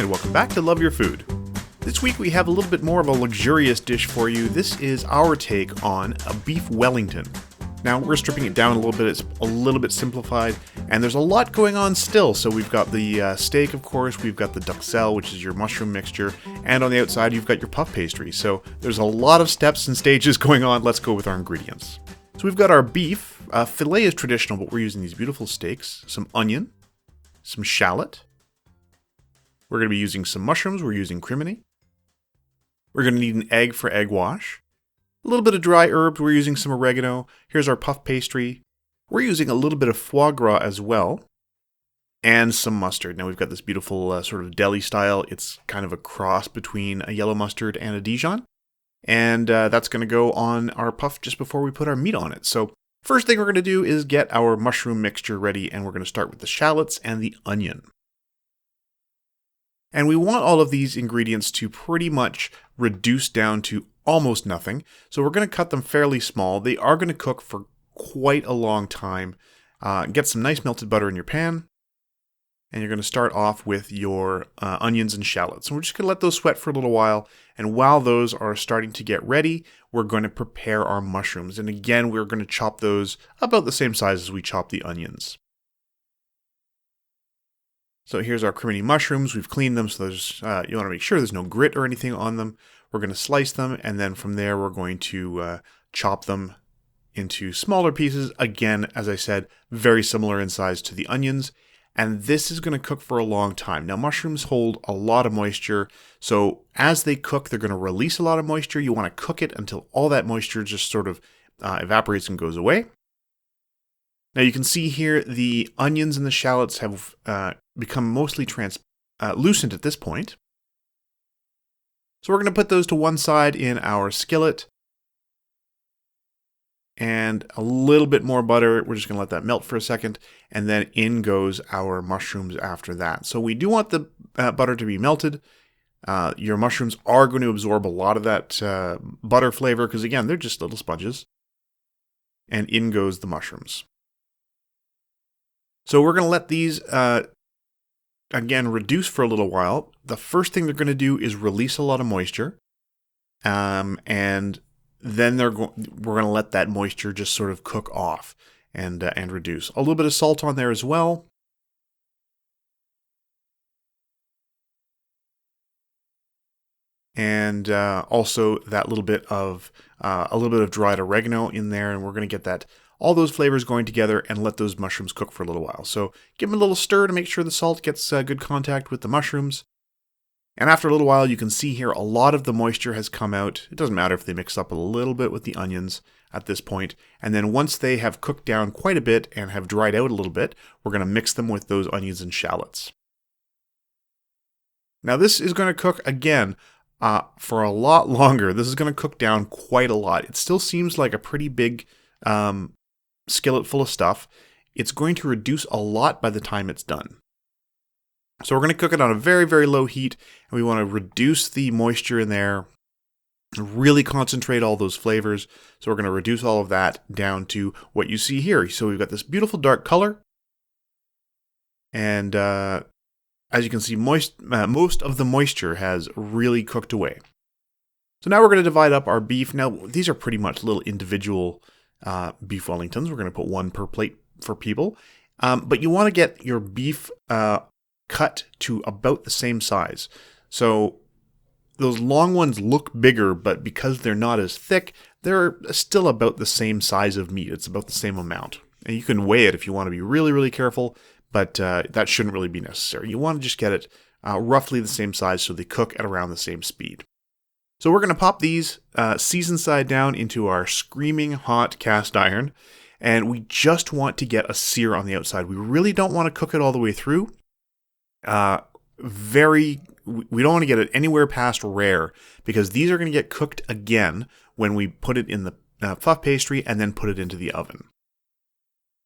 and welcome back to Love Your Food. This week we have a little bit more of a luxurious dish for you. This is our take on a Beef Wellington. Now we're stripping it down a little bit, it's a little bit simplified, and there's a lot going on still. So we've got the steak, of course, we've got the duxelle, which is your mushroom mixture, and on the outside you've got your puff pastry. So there's a lot of steps and stages going on. Let's go with our ingredients. So we've got our beef. Filet is traditional, but we're using these beautiful steaks, some onion, some shallot. We're going to be using some mushrooms, we're using crimini. We're going to need an egg for egg wash. A little bit of dry herbs, we're using some oregano. Here's our puff pastry. We're using a little bit of foie gras as well. And some mustard. Now we've got this beautiful sort of deli style. It's kind of a cross between a yellow mustard and a Dijon. And that's going to go on our puff just before we put our meat on it. So first thing we're going to do is get our mushroom mixture ready. And we're going to start with the shallots and the onion. And we want all of these ingredients to pretty much reduce down to almost nothing. So we're going to cut them fairly small. They are going to cook for quite a long time. Get some nice melted butter in your pan. And you're going to start off with your onions and shallots. And we're just going to let those sweat for a little while. And while those are starting to get ready, we're going to prepare our mushrooms. And again, we're going to chop those about the same size as we chop the onions. So here's our crimini mushrooms. We've cleaned them, so there's, you want to make sure there's no grit or anything on them. We're going to slice them, and then from there we're going to chop them into smaller pieces. Again, as I said, very similar in size to the onions. And this is going to cook for a long time. Now, mushrooms hold a lot of moisture, so as they cook, they're going to release a lot of moisture. You want to cook it until all that moisture just sort of evaporates and goes away. Now you can see here the onions and the shallots have become mostly translucent at this point. So we're going to put those to one side in our skillet. And a little bit more butter. We're just going to let that melt for a second. And then in goes our mushrooms after that. So we do want the butter to be melted. Your mushrooms are going to absorb a lot of that butter flavor because, again, they're just little sponges. And in goes the mushrooms. So we're going to let these, again, reduce for a little while. The first thing they're going to do is release a lot of moisture. And then we're going to let that moisture just sort of cook off and reduce. A little bit of salt on there as well. And also that little bit of dried oregano in there. And we're going to get all those flavors going together and let those mushrooms cook for a little while. So give them a little stir to make sure the salt gets good contact with the mushrooms. And after a little while, you can see here a lot of the moisture has come out. It doesn't matter if they mix up a little bit with the onions at this point. And then once they have cooked down quite a bit and have dried out a little bit, we're going to mix them with those onions and shallots. Now this is going to cook again for a lot longer. This is going to cook down quite a lot. It still seems like a pretty big skillet full of stuff. It's going to reduce a lot by the time it's done. So we're going to cook it on a very, very low heat, and we want to reduce the moisture in there, really concentrate all those flavors. So we're going to reduce all of that down to what you see here. So we've got this beautiful dark color, and as you can see, most of the moisture has really cooked away. So now we're going to divide up our beef. Now, these are pretty much little individual beef Wellingtons. We're going to put one per plate for people. But you want to get your beef cut to about the same size. So those long ones look bigger, but because they're not as thick, they're still about the same size of meat. It's about the same amount. And you can weigh it if you want to be really, really careful, but that shouldn't really be necessary. You want to just get it roughly the same size so they cook at around the same speed. So we're going to pop these seasoned side down into our screaming hot cast iron, and we just want to get a sear on the outside. We really don't want to cook it all the way through. We don't want to get it anywhere past rare because these are going to get cooked again when we put it in the puff pastry and then put it into the oven.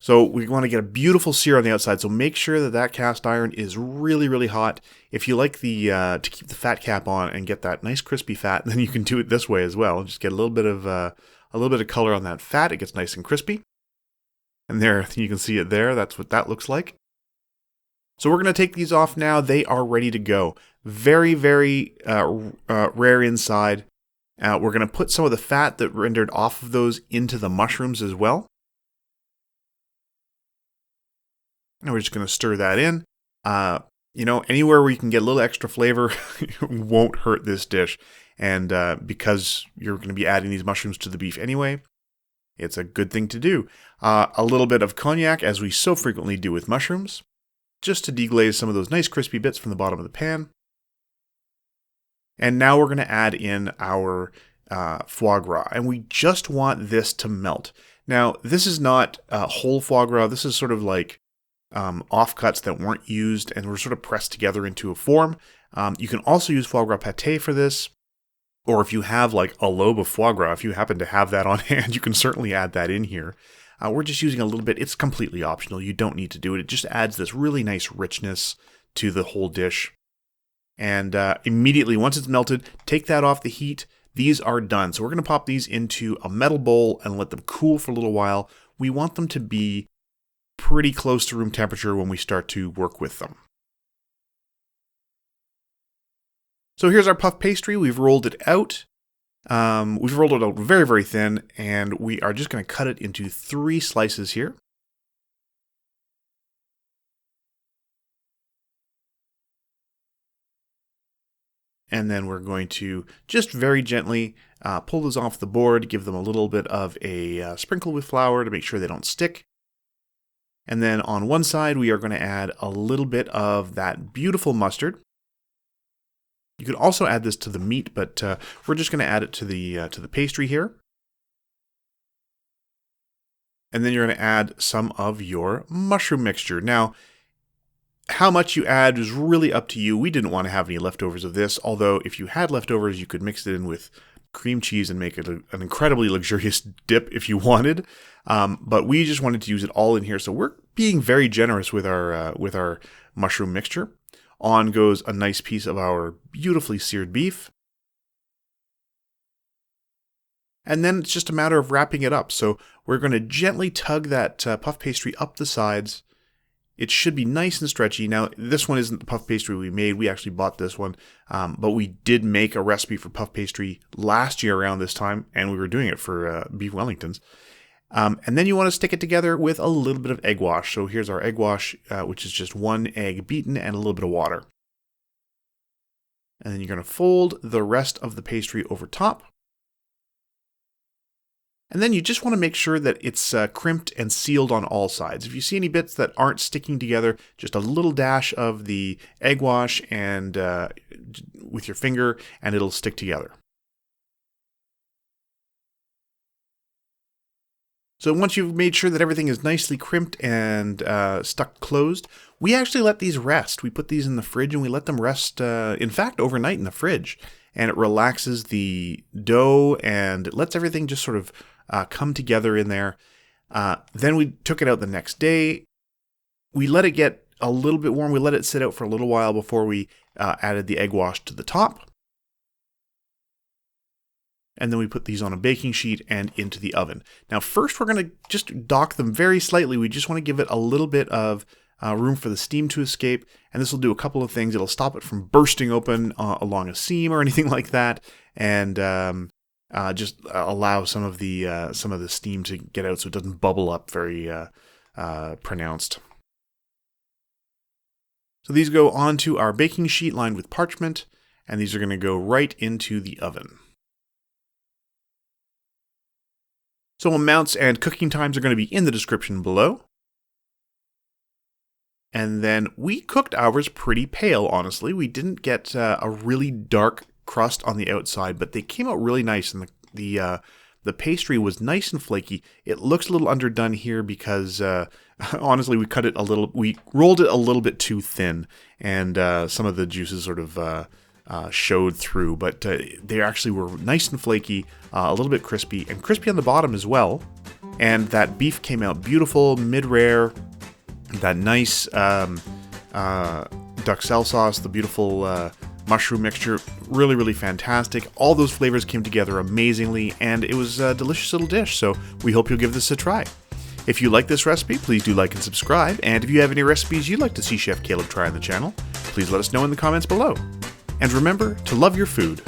So we want to get a beautiful sear on the outside. So make sure that cast iron is really, really hot. If you like to keep the fat cap on and get that nice crispy fat, then you can do it this way as well. Just get a little bit of color on that fat. It gets nice and crispy. And there, you can see it there. That's what that looks like. So we're going to take these off now. They are ready to go. Very, very rare inside. We're going to put some of the fat that rendered off of those into the mushrooms as well. And we're just going to stir that in. Anywhere where you can get a little extra flavor won't hurt this dish. And because you're going to be adding these mushrooms to the beef anyway, it's a good thing to do. A little bit of cognac, as we so frequently do with mushrooms, just to deglaze some of those nice crispy bits from the bottom of the pan. And now we're going to add in our foie gras, and we just want this to melt. Now, this is not whole foie gras. This is sort of like offcuts that weren't used and were sort of pressed together into a form. You can also use foie gras pâté for this, or if you have like a lobe of foie gras, if you happen to have that on hand, you can certainly add that in here. We're just using a little bit. It's completely optional. You don't need to do it. It just adds this really nice richness to the whole dish. And immediately, once it's melted, take that off the heat. These are done. So we're going to pop these into a metal bowl and let them cool for a little while. We want them to be pretty close to room temperature when we start to work with them. So here's our puff pastry. We've rolled it out. We've rolled it out very, very thin, and we are just going to cut it into 3 slices here. And then we're going to just very gently pull those off the board, give them a little bit of a sprinkle with flour to make sure they don't stick. And then on one side, we are going to add a little bit of that beautiful mustard. You could also add this to the meat, but we're just going to add it to the pastry here. And then you're going to add some of your mushroom mixture. Now, how much you add is really up to you. We didn't want to have any leftovers of this, although if you had leftovers, you could mix it in with cream cheese and make it an incredibly luxurious dip if you wanted. But we just wanted to use it all in here, so we're being very generous with our mushroom mixture. On goes a nice piece of our beautifully seared beef. And then it's just a matter of wrapping it up. So we're going to gently tug that puff pastry up the sides. It should be nice and stretchy. Now, this one isn't the puff pastry we made. We actually bought this one. But we did make a recipe for puff pastry last year around this time, and we were doing it for Beef Wellingtons. And then you want to stick it together with a little bit of egg wash. So here's our egg wash, which is just 1 egg beaten and a little bit of water. And then you're going to fold the rest of the pastry over top. And then you just want to make sure that it's crimped and sealed on all sides. If you see any bits that aren't sticking together, just a little dash of the egg wash and with your finger, and it'll stick together. So once you've made sure that everything is nicely crimped and stuck closed, we actually let these rest. We put these in the fridge and we let them rest, in fact, overnight in the fridge. And it relaxes the dough and it lets everything just sort of come together in there. Then we took it out the next day. We let it get a little bit warm. We let it sit out for a little while before we added the egg wash to the top. And then we put these on a baking sheet and into the oven. Now, first we're going to just dock them very slightly. We just want to give it a little bit of room for the steam to escape. And this will do a couple of things. It'll stop it from bursting open along a seam or anything like that. And just allow some of the steam to get out so it doesn't bubble up very pronounced. So these go onto our baking sheet lined with parchment. And these are going to go right into the oven. So amounts and cooking times are going to be in the description below. And then we cooked ours pretty pale, honestly. We didn't get a really dark crust on the outside, but they came out really nice, and the pastry was nice and flaky. It looks a little underdone here because honestly, we rolled it a little bit too thin, and some of the juices sort of showed through, but they actually were nice and flaky, a little bit crispy, and crispy on the bottom as well. And that beef came out beautiful, mid-rare, that nice duxelle sauce, the beautiful mushroom mixture, really, really fantastic. All those flavors came together amazingly, and it was a delicious little dish, so we hope you'll give this a try. If you like this recipe, please do like and subscribe, and if you have any recipes you'd like to see Chef Caleb try on the channel, please let us know in the comments below. And remember to love your food.